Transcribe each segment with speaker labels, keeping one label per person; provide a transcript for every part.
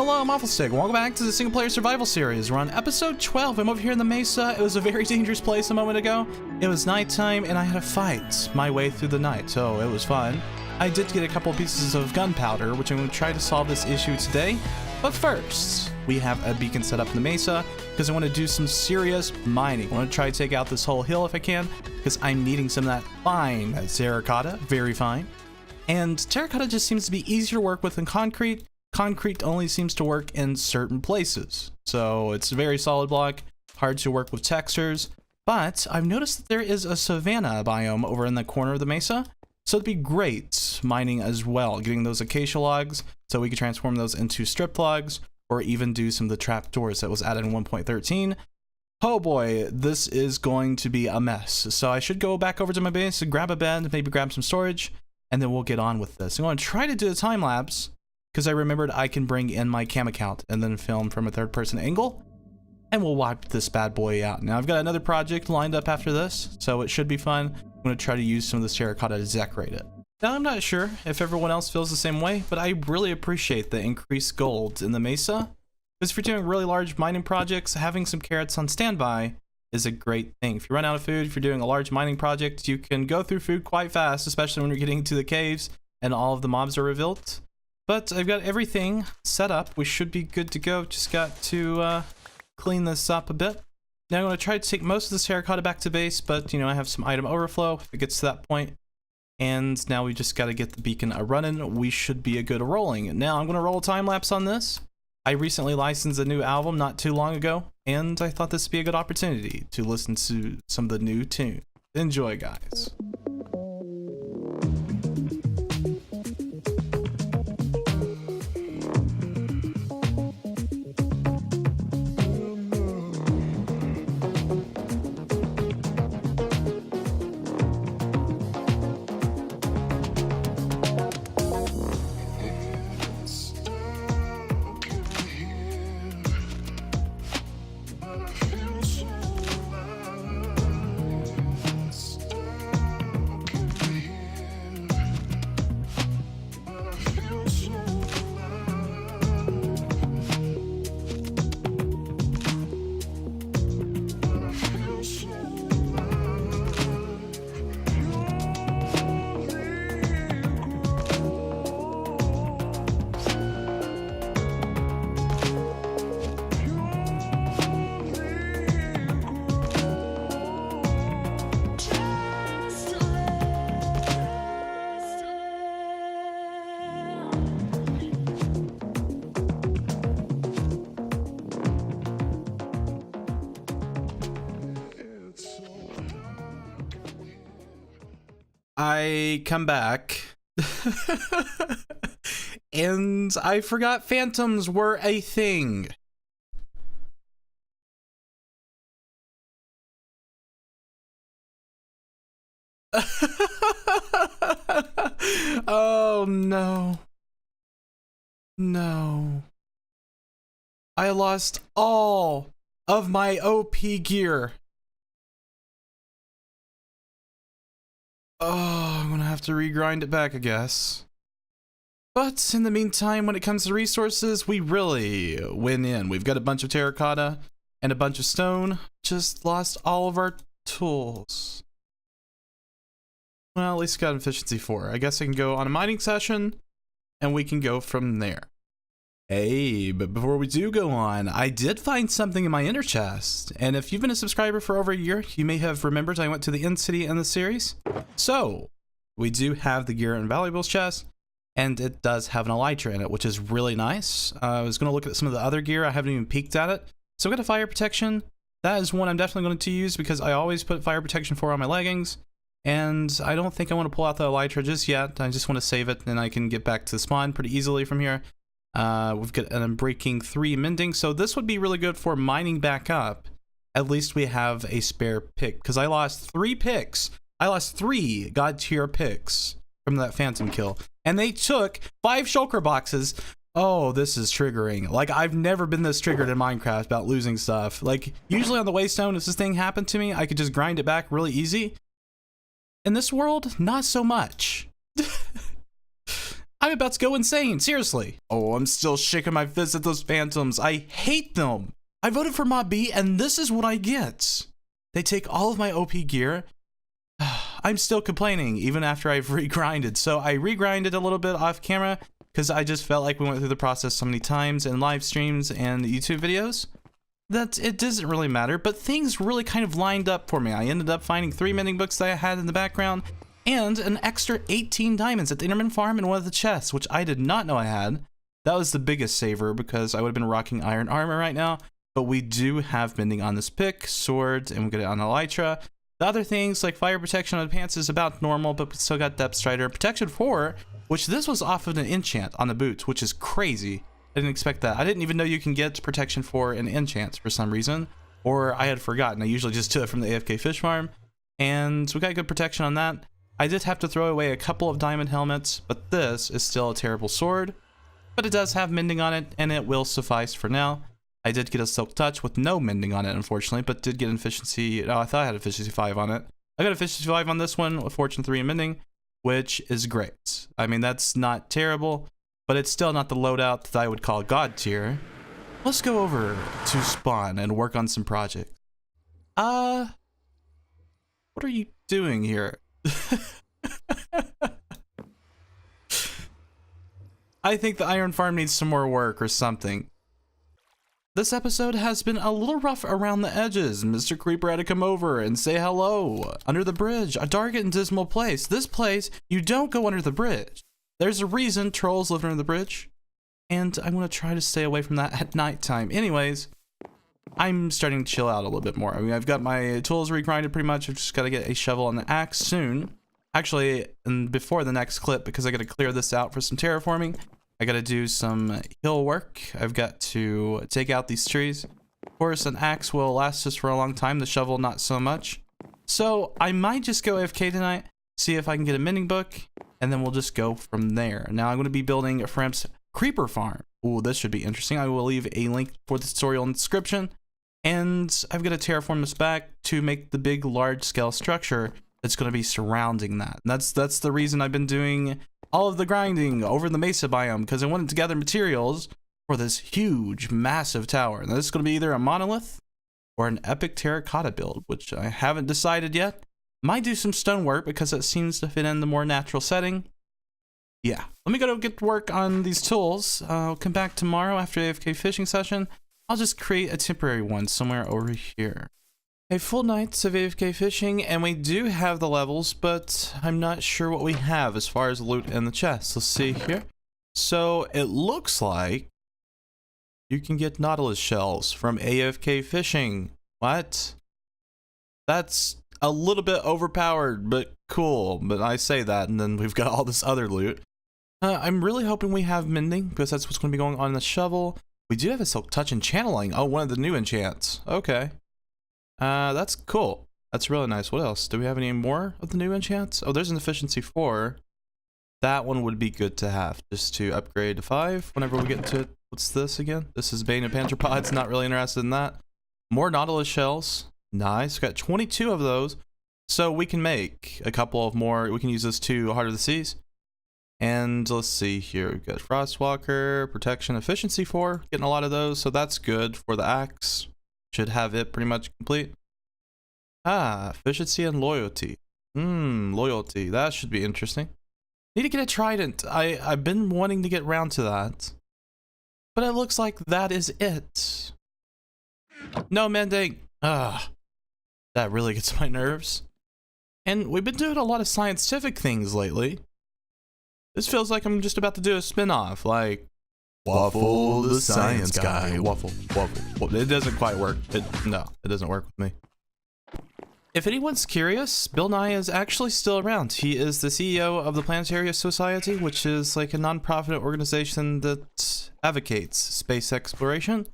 Speaker 1: Hello, I'm WaffleStick. Welcome back to the single player survival series. We're on episode 12. I'm over here in the mesa. It was a very dangerous place a moment ago. It was nighttime and I had to fight my way through the night, so it was fun. I did get a couple pieces of gunpowder, which I'm going to try to solve this issue today. But first, we have a beacon set up in the mesa because I want to do some serious mining. I want to try to take out this whole hill if I can because I'm needing some of that fine terracotta, very fine. And terracotta just seems to be easier to work with than concrete. Concrete only seems to work in certain places. So it's a very solid block, hard to work with textures. But I've noticed that there is a savanna biome over in the corner of the mesa. So it'd be great mining as well, getting those acacia logs so we could transform those into strip logs or even do some of the trapdoors that was added in 1.13. Oh boy, this is going to be a mess. So I should go back over to my base and grab a bed, maybe grab some storage, and then we'll get on with this. I'm going to try to do a time lapse because I remembered I can bring in my cam account and then film from a third person angle, and we'll wipe this bad boy out. Now I've got another project lined up after this, so it should be fun. I'm going to try to use some of this terracotta to decorate it. Now I'm not sure if everyone else feels the same way, but I really appreciate the increased gold in the mesa. Because if you're doing really large mining projects, having some carrots on standby is a great thing. If you run out of food, if you're doing a large mining project, you can go through food quite fast, especially when you're getting to the caves and all of the mobs are revealed. But I've got everything set up. We should be good to go. Just got to clean this up a bit. Now I'm going to try to take most of this terracotta back to base, but you know, I have some item overflow if it gets to that point. And now we just got to get the beacon running. We should be a good rolling. Now I'm going to roll a time lapse on this. I recently licensed a new album not too long ago, and I thought this would be a good opportunity to listen to some of the new tunes. Enjoy, guys. I come back and I forgot phantoms were a thing. Oh no. No. I lost all of my OP gear. Oh, I'm gonna have to regrind it back, I guess. But in the meantime, when it comes to resources, we really win in. We've got a bunch of terracotta and a bunch of stone. Just lost all of our tools. Well, at least got efficiency 4. I guess I can go on a mining session and we can go from there. Hey, but before we do go on, I did find something in my inner chest. And if you've been a subscriber for over a year, you may have remembered I went to the end city in the series. So, we do have the gear and valuables chest, and it does have an elytra in it, which is really nice. I was going to look at some of the other gear. I haven't even peeked at it. So I've got a fire protection. That is one I'm definitely going to use because I always put fire protection 4 on my leggings. And I don't think I want to pull out the elytra just yet. I just want to save it, and I can get back to the spawn pretty easily from here. We've got an Unbreaking 3 mending, so this would be really good for mining back up. At least we have a spare pick, because I lost 3 picks. I lost 3 god tier picks from that phantom kill, and they took 5 shulker boxes. Oh, this is triggering. Like, I've never been this triggered in Minecraft about losing stuff. Like, usually on the WayStone, if this thing happened to me, I could just grind it back really easy. In this world, not so much. I'm about to go insane, seriously. Oh, I'm still shaking my fist at those phantoms. I hate them. I voted for Mob B, and this is what I get. They take all of my OP gear. I'm still complaining, even after I've regrinded. So I regrinded a little bit off camera, because I just felt like we went through the process so many times in live streams and YouTube videos that it doesn't really matter, but things really kind of lined up for me. I ended up finding 3 mending books that I had in the background, and an extra 18 diamonds at the Enderman farm in one of the chests, which I did not know I had. That was the biggest saver, because I would have been rocking iron armor right now, but we do have mending on this pick, sword, and we get it on elytra. The other things, like fire protection on the pants, is about normal, but we still got depth strider. Protection 4, which this was off of an enchant on the boots, which is crazy. I didn't expect that. I didn't even know you can get protection 4 in enchants for some reason, or I had forgotten. I usually just do it from the AFK fish farm, and we got good protection on that. I did have to throw away a couple of diamond helmets, but this is still a terrible sword, but it does have mending on it, and it will suffice for now. I did get a silk touch with no mending on it, unfortunately, but did get an efficiency. Oh, I thought I had efficiency 5 on it. I got efficiency 5 on this one with fortune 3 and mending, which is great. I mean, that's not terrible, but it's still not the loadout that I would call god tier. Let's go over to spawn and work on some projects. What are you doing here? I think the iron farm needs some more work or something. This episode has been a little rough around the edges. Mr. Creeper had to come over and say hello. Under the bridge, a dark and dismal place. This place, you don't go under the bridge. There's a reason trolls live under the bridge, and I'm gonna try to stay away from that at nighttime. Anyways, I'm starting to chill out a little bit more. I mean, I've got my tools regrinded pretty much. I've just got to get a shovel and an axe soon. Actually, and before the next clip, because I got to clear this out for some terraforming. I got to do some hill work. I've got to take out these trees. Of course, an axe will last us for a long time. The shovel, not so much. So I might just go AFK tonight, see if I can get a mending book, and then we'll just go from there. Now I'm going to be building Frimp's creeper farm. Ooh, this should be interesting. I will leave a link for the tutorial in the description. And I've got to terraform this back to make the big, large-scale structure that's going to be surrounding that. And that's the reason I've been doing all of the grinding over the mesa biome, because I wanted to gather materials for this huge, massive tower. And this is going to be either a monolith or an epic terracotta build, which I haven't decided yet. Might do some stonework because it seems to fit in the more natural setting. Yeah, let me go get to work on these tools. I'll come back tomorrow after AFK fishing session. I'll just create a temporary one somewhere over here. A full night of AFK fishing, and we do have the levels, but I'm not sure what we have as far as loot in the chest. Let's see here. So it looks like you can get nautilus shells from AFK fishing. What? That's a little bit overpowered, but cool. But I say that, and then we've got all this other loot. I'm really hoping we have mending, because that's what's going to be going on in the shovel. We do have a silk touch and channeling. Oh, one of the new enchants. Okay. That's cool. That's really nice. What else? Do we have any more of the new enchants? Oh, there's an efficiency 4. That one would be good to have, just to upgrade to 5 whenever we get into it. What's this again? This is Bane and Pantherpods. Not really interested in that. More nautilus shells. Nice. Got 22 of those. So we can make a couple of more. We can use this to Heart of the Seas. And let's see here. We've got Frostwalker, Protection, Efficiency 4. Getting a lot of those, so that's good for the axe. Should have it pretty much complete. Efficiency and loyalty. Loyalty. That should be interesting. Need to get a trident. I've been wanting to get around to that. But it looks like that is it. No mending. That really gets my nerves. And we've been doing a lot of scientific things lately. This feels like I'm just about to do a spin-off, like Waffle the Science Guy. Waffle. It doesn't quite work. No, it doesn't work with me. If anyone's curious, Bill Nye is actually still around. He is the CEO of the Planetary Society, which is like a non-profit organization that advocates space exploration.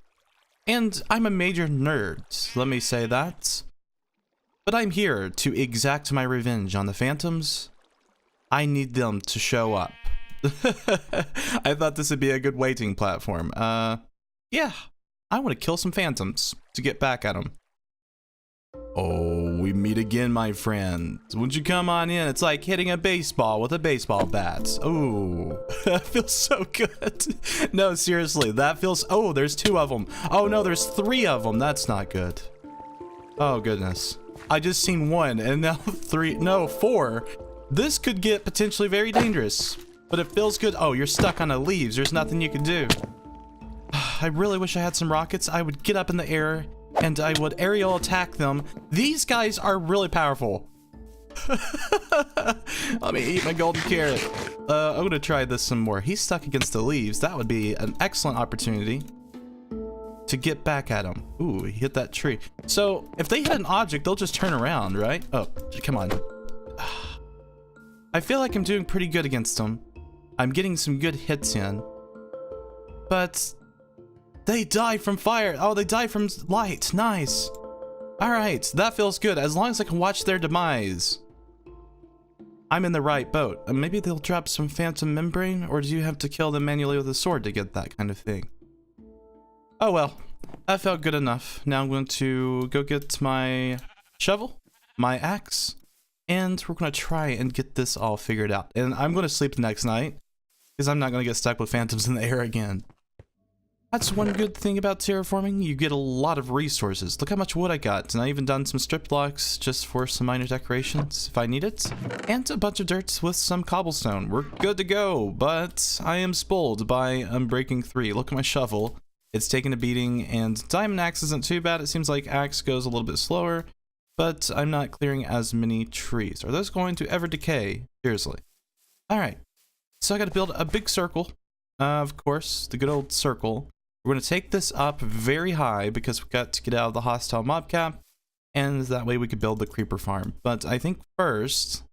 Speaker 1: And I'm a major nerd, let me say that. But I'm here to exact my revenge on the Phantoms. I need them to show up. I thought this would be a good waiting platform. Yeah, I want to kill some Phantoms to get back at them. Oh we meet again, my friend. Won't you come on in? It's like hitting a baseball with a baseball bat. Ooh, that feels so good. No, seriously, that feels... Oh, there's 2 of them. Oh, no, there's 3 of them. That's not good. Oh, goodness. I just seen 1, and now 3... No, 4. This could get potentially very dangerous, but it feels good. Oh, you're stuck on the leaves. There's nothing you can do. I really wish I had some rockets. I would get up in the air and I would aerial attack them. These guys are really powerful. Let me eat my golden carrot. I'm gonna try this some more. He's stuck against the leaves. That would be an excellent opportunity to get back at him. Ooh, he hit that tree. So if they hit an object, they'll just turn around, right? Oh, come on. I feel like I'm doing pretty good against them. I'm getting some good hits in. But they die from fire. Oh, they die from light. Nice. All right, that feels good. As long as I can watch their demise, I'm in the right boat. Maybe they'll drop some phantom membrane, or do you have to kill them manually with a sword to get that kind of thing? Oh well, that felt good enough. Now I'm going to go get my shovel, my axe, and we're going to try and get this all figured out. And I'm going to sleep the next night, because I'm not going to get stuck with phantoms in the air again. That's one good thing about terraforming. You get a lot of resources. Look how much wood I got. And I even done some strip blocks just for some minor decorations if I need it. And a bunch of dirt with some cobblestone. We're good to go, but I am spoiled by Unbreaking 3. Look at my shovel. It's taken a beating, and diamond axe isn't too bad. It seems like axe goes a little bit slower, but I'm not clearing as many trees. Are those going to ever decay? Seriously. All right. So I got to build a big circle. Of course, the good old circle. We're going to take this up very high because we've got to get out of the hostile mob cap, and that way we could build the creeper farm. But I think first,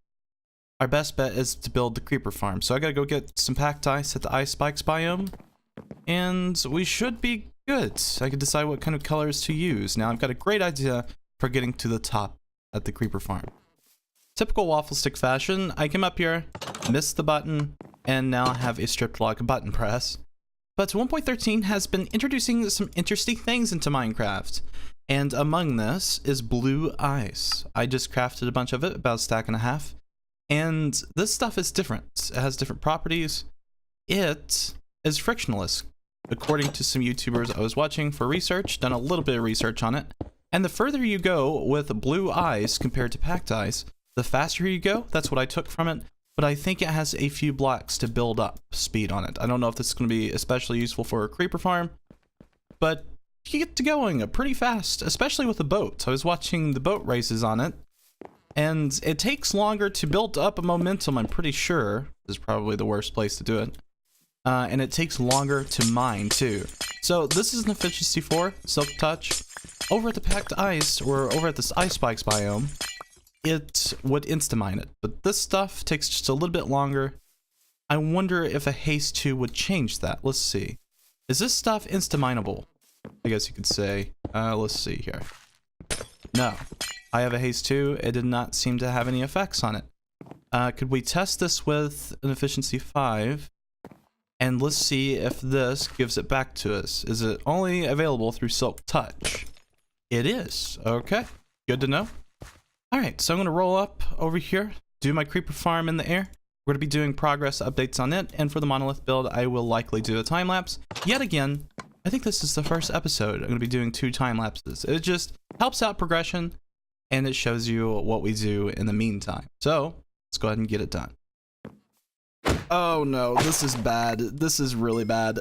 Speaker 1: our best bet is to build the creeper farm. So I got to go get some packed ice at the ice spikes biome, and we should be good. I can decide what kind of colors to use. Now I've got a great idea for getting to the top at the creeper farm. Typical WaffleStick fashion, I came up here, missed the button, and now I have a stripped log button press. But 1.13 has been introducing some interesting things into Minecraft, and among this is blue ice. I just crafted a bunch of it, about a stack and a half, and this stuff is different. It has different properties. It is frictionless, according to some YouTubers I was watching for research, done a little bit of research on it, and the further you go with blue ice compared to packed ice, the faster you go. That's what I took from it. But I think it has a few blocks to build up speed on it. I don't know if this is going to be especially useful for a creeper farm, but you get to going pretty fast, especially with the boat. I was watching the boat races on it, and it takes longer to build up a momentum, I'm pretty sure. This is probably the worst place to do it. And it takes longer to mine, too. So this is an efficiency 4, Silk Touch. Over at the packed ice, or over at this ice spikes biome, it would insta-mine it, but this stuff takes just a little bit longer. I wonder if a haste 2 would change that. Let's see. Is this stuff insta-mineable? I guess you could say. Let's see here. No. I have a haste 2. It did not seem to have any effects on it. Could we test this with an efficiency 5? And let's see if this gives it back to us. Is it only available through Silk Touch? It is. Okay. Good to know. Alright, so I'm going to roll up over here, do my creeper farm in the air. We're going to be doing progress updates on it, and for the monolith build, I will likely do a time lapse. Yet again, I think this is the first episode. I'm going to be doing 2 time lapses. It just helps out progression, and it shows you what we do in the meantime. So, let's go ahead and get it done. Oh no, this is bad. This is really bad.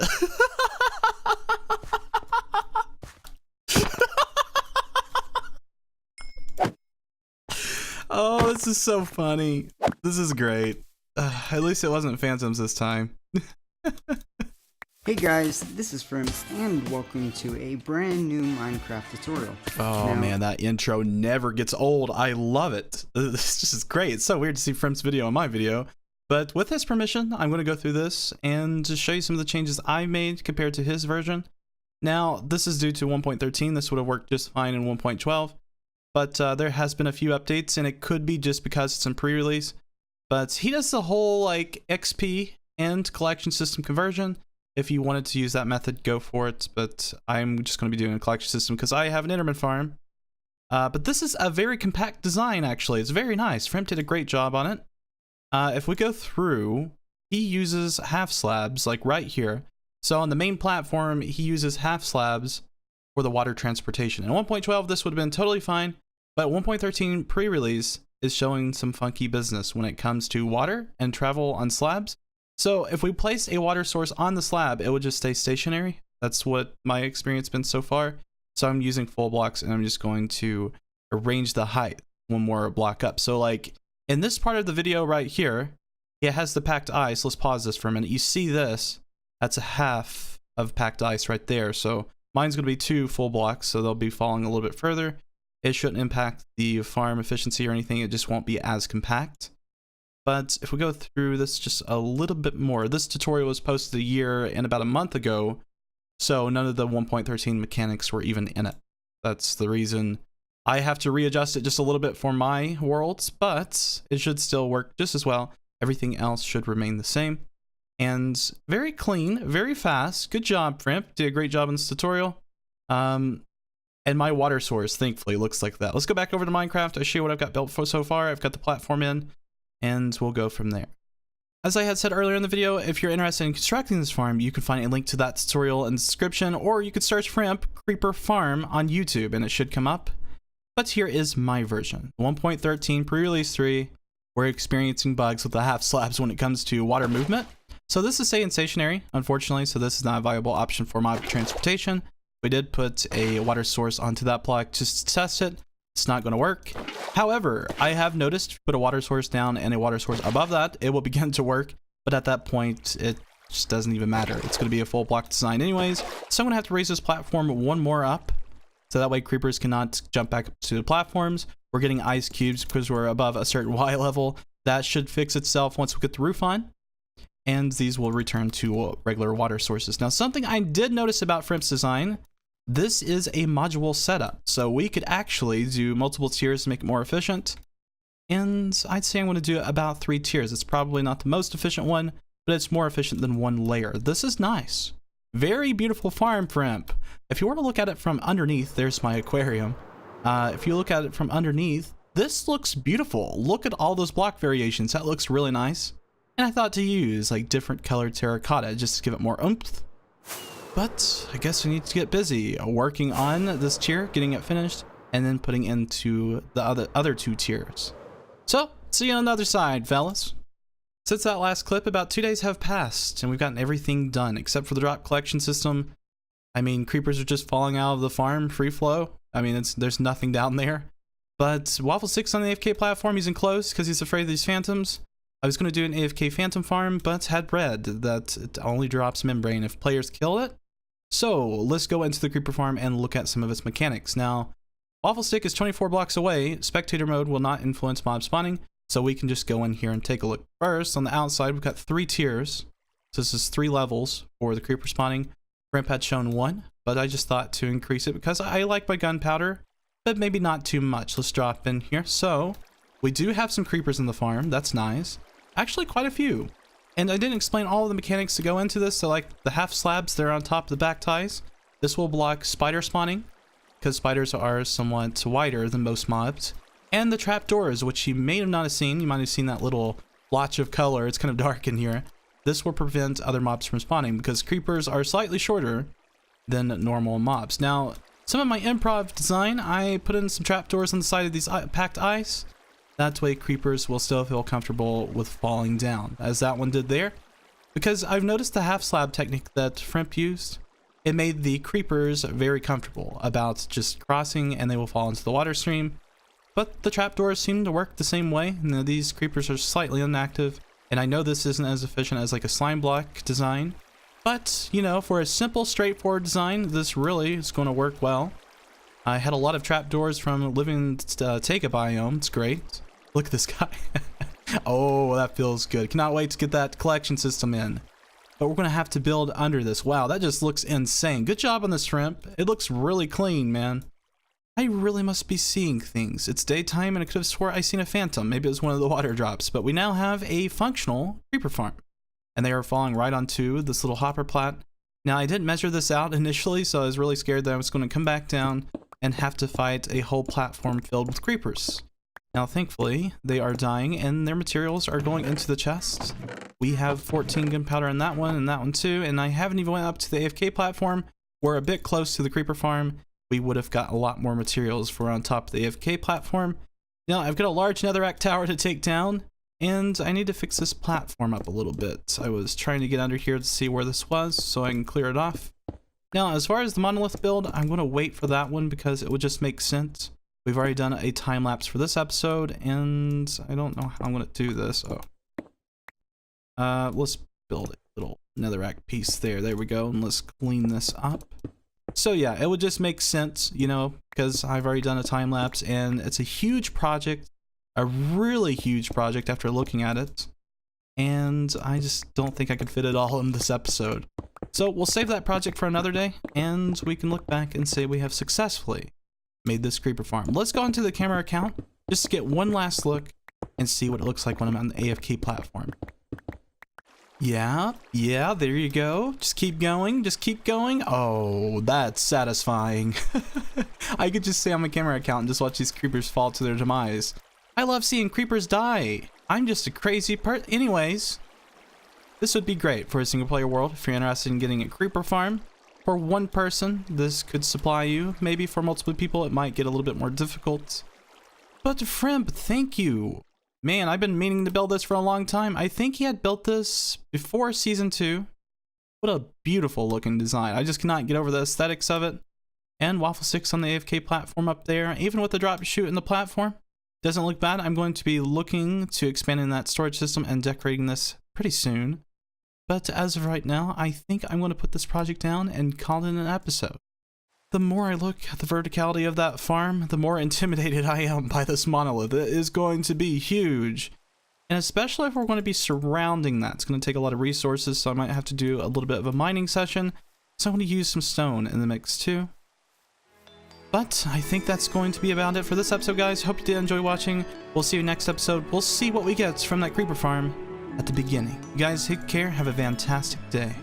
Speaker 1: Oh, this is so funny. This is great. At least it wasn't phantoms this time.
Speaker 2: Hey guys, this is Frimp, and welcome to a brand new Minecraft tutorial.
Speaker 1: Oh man, that intro never gets old. I love it. This just is great. It's so weird to see Frimp's video on my video. But with his permission, I'm going to go through this and just show you some of the changes I made compared to his version. Now, this is due to 1.13. This would have worked just fine in 1.12. But there has been a few updates, and it could be just because it's in pre-release. But he does the whole like XP and collection system conversion. If you wanted to use that method, go for it. But I'm just going to be doing a collection system because I have an Enderman farm. But this is a very compact design, actually. It's very nice. Frimp did a great job on it. If we go through, he uses half slabs, like right here. So on the main platform, he uses half slabs for the water transportation. In 1.12, this would have been totally fine, but 1.13 pre-release is showing some funky business when it comes to water and travel on slabs. So if we placed a water source on the slab, it would just stay stationary. That's what my experience been so far. So I'm using full blocks and I'm just going to arrange the height one more block up. So like in this part of the video right here, it has the packed ice. Let's pause this for a minute. You see this? That's a half of packed ice right there. So mine's going to be 2 full blocks, so they'll be falling a little bit further. It shouldn't impact the farm efficiency or anything. It just won't be as compact. But if we go through this just a little bit more, this tutorial was posted a year and about a month ago, so none of the 1.13 mechanics were even in it. That's the reason I have to readjust it just a little bit for my worlds, but it should still work just as well. Everything else should remain the same. And very clean, very fast. Good job, Frimp. Did a great job in this tutorial. And my water source, thankfully, looks like that. Let's go back over to Minecraft. I'll show you what I've got built for so far. I've got the platform in, and we'll go from there. As I had said earlier in the video, if you're interested in constructing this farm, you can find a link to that tutorial in the description, or you could search Frimp Creeper Farm on YouTube, and it should come up. But here is my version. 1.13 pre-release 3. We're experiencing bugs with the half slabs when it comes to water movement. So this is staying stationary, unfortunately, so this is not a viable option for mob transportation. We did put a water source onto that block just to test it. It's not going to work. However, I have noticed if you put a water source down and a water source above that, it will begin to work. But at that point, it just doesn't even matter. It's going to be a full block design anyways. So I'm going to have to raise this platform one more up. So that way creepers cannot jump back up to the platforms. We're getting ice cubes because we're above a certain Y level. That should fix itself once we get the roof on. And these will return to regular water sources. Now, something I did notice about Frimp's design, this is a module setup. So we could actually do multiple tiers to make it more efficient. And I'd say I'm going to do about 3 tiers. It's probably not the most efficient one, but it's more efficient than 1 layer. This is nice. Very beautiful farm, Frimp. If you were to look at it from underneath, there's my aquarium. If you look at it from underneath, this looks beautiful. Look at all those block variations. That looks really nice. And I thought to use like different colored terracotta just to give it more oomph. But I guess we need to get busy working on this tier, getting it finished, and then putting into the other 2 tiers. So, see you on the other side, fellas. Since that last clip, about 2 days have passed, and we've gotten everything done, except for the drop collection system. I mean, creepers are just falling out of the farm, free flow. I mean, there's nothing down there. But WaffleStick's on the AFK platform. He's enclosed because he's afraid of these phantoms. I was going to do an AFK phantom farm, but had read that it only drops membrane if players kill it. So let's go into the creeper farm and look at some of its mechanics. Now, WaffleStick is 24 blocks away. Spectator mode will not influence mob spawning, so we can just go in here and take a look. First, on the outside, we've got 3 tiers. So this is 3 levels for the creeper spawning. Frimp had shown 1, but I just thought to increase it because I like my gunpowder, but maybe not too much. Let's drop in here. So we do have some creepers in the farm. That's nice. Actually, quite a few. And I didn't explain all of the mechanics to go into this. So like the half slabs, they're on top of the back ties. This will block spider spawning because spiders are somewhat wider than most mobs. And the trapdoors, which you may have not have seen. You might have seen that little blotch of color. It's kind of dark in here. This will prevent other mobs from spawning because creepers are slightly shorter than normal mobs. Now, some of my improv design, I put in some trapdoors on the side of these packed ice. That way creepers will still feel comfortable with falling down, as that one did there. Because I've noticed the half slab technique that Frimp used, it made the creepers very comfortable about just crossing and they will fall into the water stream. But the trapdoors seem to work the same way. Now, these creepers are slightly inactive, and I know this isn't as efficient as like a slime block design. But, you know, for a simple, straightforward design, this really is going to work well. I had a lot of trapdoors from living in Take a biome. It's great. Look at this guy. Oh, that feels good. Cannot wait to get that collection system in. But we're going to have to build under this. Wow, that just looks insane. Good job on this, Frimp. It looks really clean, man. I really must be seeing things. It's daytime and I could have swore I seen a phantom. Maybe it was one of the water drops. But we now have a functional creeper farm. And they are falling right onto this little hopper plat. Now, I didn't measure this out initially, so I was really scared that I was going to come back down and have to fight a whole platform filled with creepers. Now, thankfully, they are dying and their materials are going into the chest. We have 14 gunpowder in that one and that one too, and I haven't even went up to the AFK platform. We're a bit close to the creeper farm. We would have got a lot more materials if we're on top of the AFK platform. Now, I've got a large netherrack tower to take down, and I need to fix this platform up a little bit. I was trying to get under here to see where this was so I can clear it off. Now, as far as the monolith build, I'm going to wait for that one because it would just make sense. We've already done a time lapse for this episode, and I don't know how I'm going to do this. Let's build a little netherrack piece there. There we go, and let's clean this up. So yeah, it would just make sense, you know, because I've already done a time lapse, and it's a huge project, a really huge project after looking at it, and I just don't think I could fit it all in this episode. So we'll save that project for another day, and we can look back and say we have successfully made this creeper farm. Let's go into the camera account just to get one last look and see what it looks like when I'm on the AFK platform. Yeah, there you go. Just keep going, just keep going. Oh, that's satisfying. I could just stay on my camera account and just watch these creepers fall to their demise. I love seeing creepers die. I'm just a crazy person. Anyways, this would be great for a single player world if you're interested in getting a creeper farm. For one person, this could supply you. Maybe for multiple people, it might get a little bit more difficult. But Frimp, thank you. Man, I've been meaning to build this for a long time. I think he had built this before Season 2. What a beautiful looking design. I just cannot get over the aesthetics of it. And WaffleStick's on the AFK platform up there. Even with the drop chute in the platform, doesn't look bad. I'm going to be looking to expanding that storage system and decorating this pretty soon. But as of right now, I think I'm going to put this project down and call it an episode. The more I look at the verticality of that farm, the more intimidated I am by this monolith. It is going to be huge. And especially if we're going to be surrounding that. It's going to take a lot of resources, so I might have to do a little bit of a mining session. So I'm going to use some stone in the mix too. But I think that's going to be about it for this episode, guys. Hope you did enjoy watching. We'll see you next episode. We'll see what we get from that creeper farm at the beginning. You guys take care. Have a fantastic day.